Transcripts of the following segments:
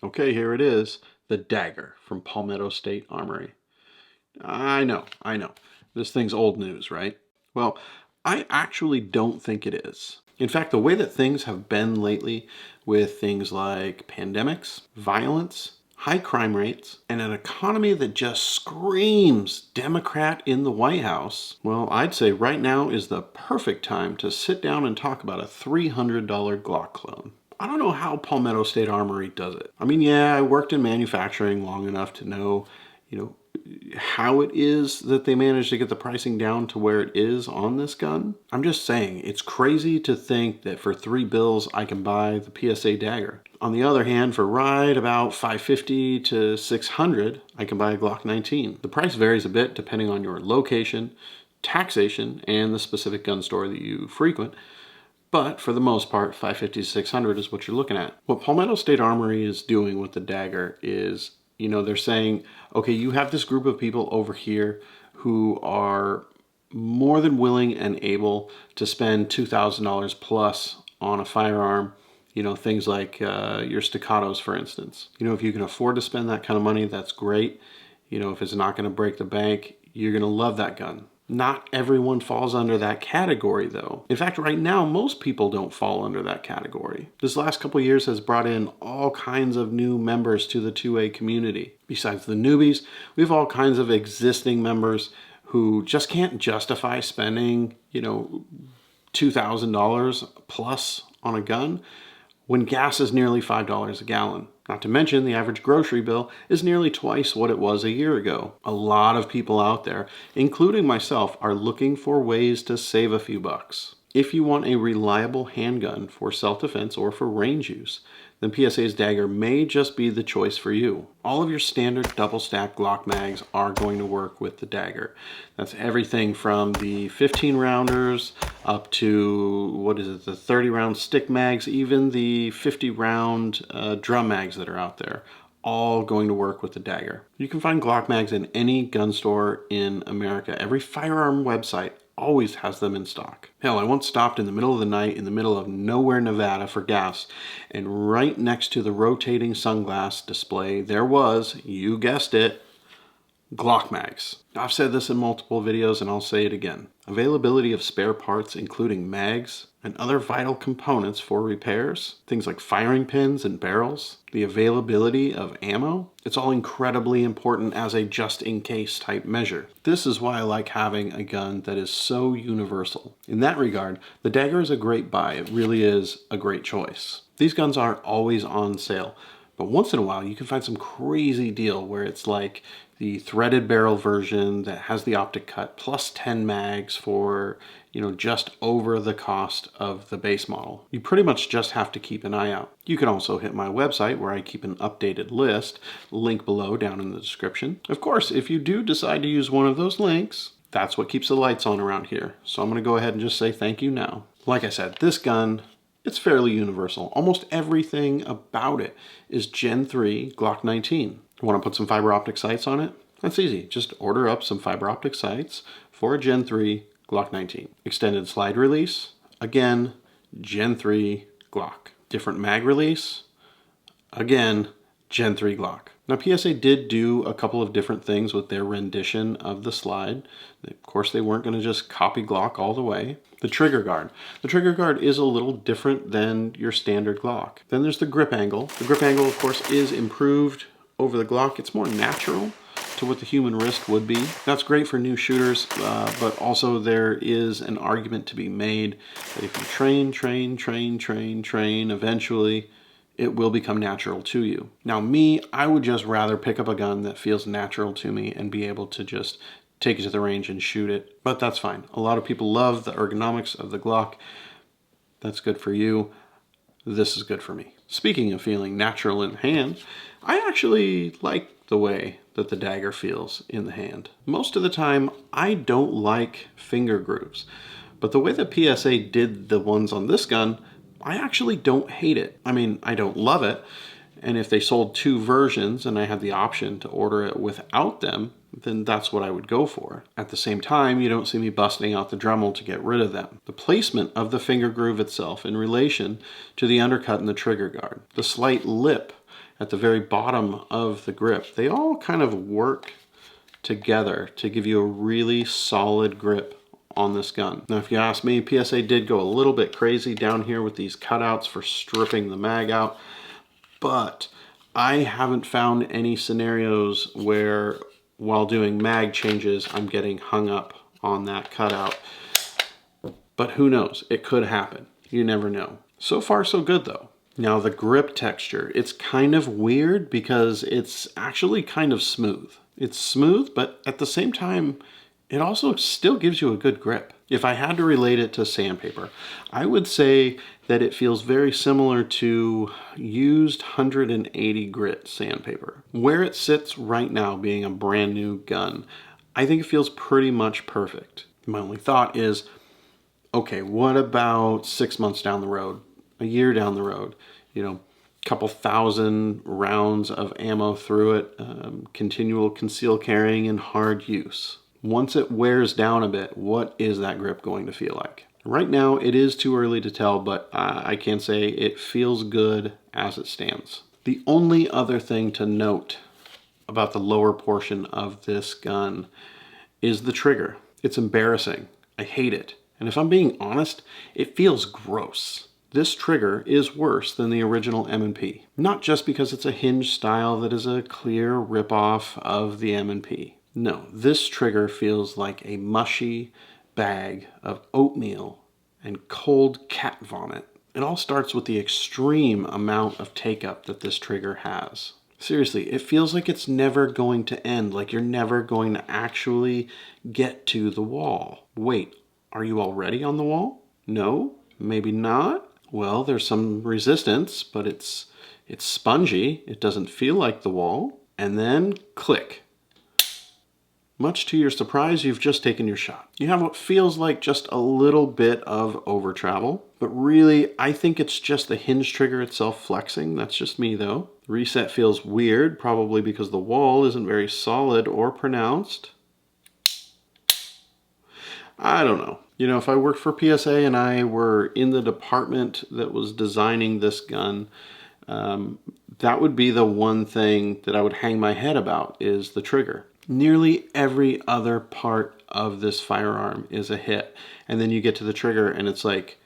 Okay, here it is, the Dagger from Palmetto State Armory. I know. This thing's old news, right? Well, I actually don't think it is. In fact, the way that things have been lately with things like pandemics, violence, high crime rates, and an economy that just screams Democrat in the White House, well, I'd say right now is the perfect time to sit down and talk about a $300 Glock clone. I don't know how Palmetto State Armory does it. I mean, yeah, I worked in manufacturing long enough to know, how it is that they managed to get the pricing down to where it is on this gun. I'm just saying, it's crazy to think that for $3 I can buy the PSA Dagger. On the other hand, for right about $550 to $600, I can buy a Glock 19. The price varies a bit depending on your location, taxation, and the specific gun store that you frequent. But for the most part, $550 to $600 is what you're looking at. What Palmetto State Armory is doing with the Dagger is, they're saying, okay, you have this group of people over here who are more than willing and able to spend $2,000 plus on a firearm. Things like your staccatos, for instance. If you can afford to spend that kind of money, that's great. If it's not going to break the bank, you're going to love that gun. Not everyone falls under that category, though. In fact, right now, most people don't fall under that category. This last couple of years has brought in all kinds of new members to the 2A community. Besides the newbies, we have all kinds of existing members who just can't justify spending, $2,000 plus on a gun when gas is nearly $5 a gallon. Not to mention the average grocery bill is nearly twice what it was a year ago. A lot of people out there, including myself, are looking for ways to save a few bucks. If you want a reliable handgun for self-defense or for range use, then PSA's Dagger may just be the choice for you. All of your standard double-stack Glock mags are going to work with the Dagger. That's everything from the 15-rounders up to, the 30-round stick mags, even the 50-round drum mags that are out there. All going to work with the Dagger. You can find Glock mags in any gun store in America. Every firearm website always has them in stock. Hell, I once stopped in the middle of the night in the middle of nowhere, Nevada for gas, and right next to the rotating sunglass display, there was, you guessed it, Glock mags. I've said this in multiple videos and I'll say it again. Availability of spare parts, including mags and other vital components for repairs, things like firing pins and barrels, the availability of ammo, it's all incredibly important as a just-in-case type measure. This is why I like having a gun that is so universal. In that regard, the Dagger is a great buy. It really is a great choice. These guns aren't always on sale, but once in a while you can find some crazy deal where it's like the threaded barrel version that has the optic cut plus 10 mags for, just over the cost of the base model. You pretty much just have to keep an eye out. You can also hit my website where I keep an updated list, link below down in the description. Of course, if you do decide to use one of those links, that's what keeps the lights on around here. So I'm gonna go ahead and just say thank you now. Like I said, this gun, it's fairly universal. Almost everything about it is Gen 3 Glock 19. Want to put some fiber optic sights on it? That's easy. Just order up some fiber optic sights for a Gen 3 Glock 19. Extended slide release, again, Gen 3 Glock. Different mag release, again, Gen 3 Glock. Now PSA did do a couple of different things with their rendition of the slide. Of course, they weren't going to just copy Glock all the way. The trigger guard. The trigger guard is a little different than your standard Glock. Then there's the grip angle. The grip angle, of course, is improved over the Glock. It's more natural to what the human wrist would be. That's great for new shooters, but also there is an argument to be made that if you train, eventually it will become natural to you. Now me, I would just rather pick up a gun that feels natural to me and be able to just take it to the range and shoot it, but that's fine. A lot of people love the ergonomics of the Glock. That's good for you. This is good for me. Speaking of feeling natural in the hand, I actually like the way that the Dagger feels in the hand. Most of the time, I don't like finger grooves, but the way that PSA did the ones on this gun, I actually don't hate it. I mean, I don't love it, and if they sold two versions and I had the option to order it without them, then that's what I would go for. At the same time, you don't see me busting out the Dremel to get rid of them. The placement of the finger groove itself in relation to the undercut and the trigger guard, the slight lip at the very bottom of the grip, they all kind of work together to give you a really solid grip on this gun. Now, if you ask me, PSA did go a little bit crazy down here with these cutouts for stripping the mag out, but I haven't found any scenarios where while doing mag changes, I'm getting hung up on that cutout. But who knows? It could happen. You never know. So far, so good though. Now the grip texture, it's kind of weird because it's actually kind of smooth. It's smooth, but at the same time, it also still gives you a good grip. If I had to relate it to sandpaper, I would say that it feels very similar to used 180 grit sandpaper. Where it sits right now, being a brand new gun, I think it feels pretty much perfect. My only thought is, okay, what about 6 months down the road, a year down the road, you know, couple thousand rounds of ammo through it, continual conceal carrying and hard use. Once it wears down a bit, what is that grip going to feel like? Right now, it is too early to tell, but I can say it feels good as it stands. The only other thing to note about the lower portion of this gun is the trigger. It's embarrassing. I hate it. And if I'm being honest, it feels gross. This trigger is worse than the original M&P. Not just because it's a hinge style that is a clear ripoff of the M&P. No, this trigger feels like a mushy bag of oatmeal and cold cat vomit. It all starts with the extreme amount of take-up that this trigger has. Seriously, it feels like it's never going to end, like you're never going to actually get to the wall. Wait, are you already on the wall? No? Maybe not? Well, there's some resistance, but it's spongy. It doesn't feel like the wall. And then click. Much to your surprise, you've just taken your shot. You have what feels like just a little bit of over travel, but really, I think it's just the hinge trigger itself flexing. That's just me though. The reset feels weird, probably because the wall isn't very solid or pronounced. I don't know. You know, if I worked for PSA and I were in the department that was designing this gun, that would be the one thing that I would hang my head about, is the trigger. Nearly every other part of this firearm is a hit. And then you get to the trigger and it's like,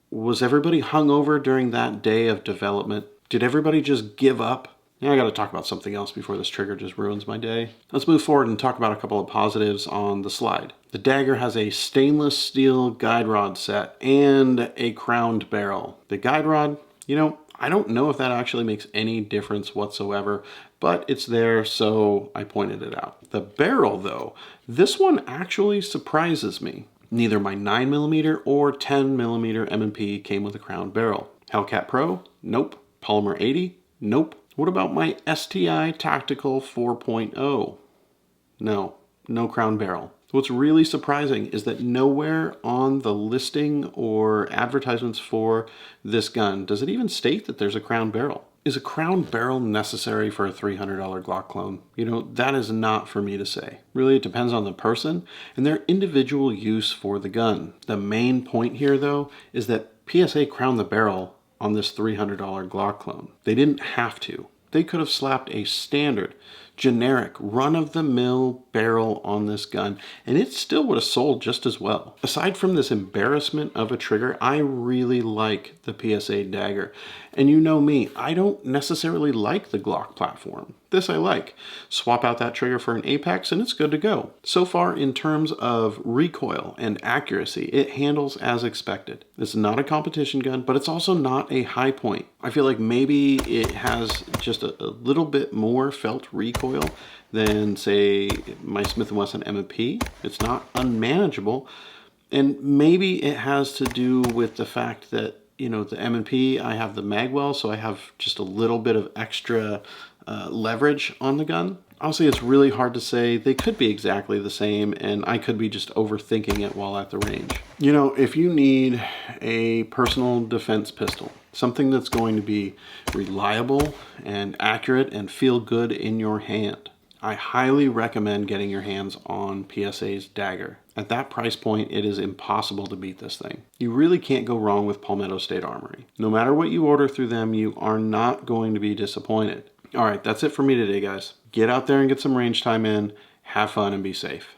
was everybody hungover during that day of development? Did everybody just give up? Yeah, I got to talk about something else before this trigger just ruins my day. Let's move forward and talk about a couple of positives on the slide. The Dagger has a stainless steel guide rod set and a crowned barrel. The guide rod, you know, I don't know if that actually makes any difference whatsoever, but it's there, so I pointed it out. The barrel, though, this one actually surprises me. Neither my 9mm or 10mm M&P came with a crowned barrel. Hellcat Pro? Nope. Polymer 80? Nope. What about my STI Tactical 4.0? No crown barrel. What's really surprising is that nowhere on the listing or advertisements for this gun does it even state that there's a crown barrel. Is a crown barrel necessary for a $300 Glock clone? You know, that is not for me to say. Really, it depends on the person and their individual use for the gun. The main point here, though, is that PSA crowned the barrel on this $300 Glock clone. They didn't have to. They could have slapped a standard, generic, run-of-the-mill barrel on this gun, and it still would have sold just as well. Aside from this embarrassment of a trigger, I really like the PSA Dagger. And you know me, I don't necessarily like the Glock platform. This I like. Swap out that trigger for an Apex and it's good to go. So far, in terms of recoil and accuracy, it handles as expected. It's not a competition gun, but it's also not a high point. I feel like maybe it has just a little bit more felt recoil than, say, my Smith & Wesson M&P. It's not unmanageable, and maybe it has to do with the fact that, you know, the M&P, I have the magwell, so I have just a little bit of extra leverage on the gun. Honestly, it's really hard to say. They could be exactly the same, and I could be just overthinking it while at the range. You know, if you need a personal defense pistol, something that's going to be reliable and accurate and feel good in your hand, I highly recommend getting your hands on PSA's Dagger. At that price point, it is impossible to beat this thing. You really can't go wrong with Palmetto State Armory. No matter what you order through them, you are not going to be disappointed. All right, that's it for me today, guys. Get out there and get some range time in, have fun, and be safe.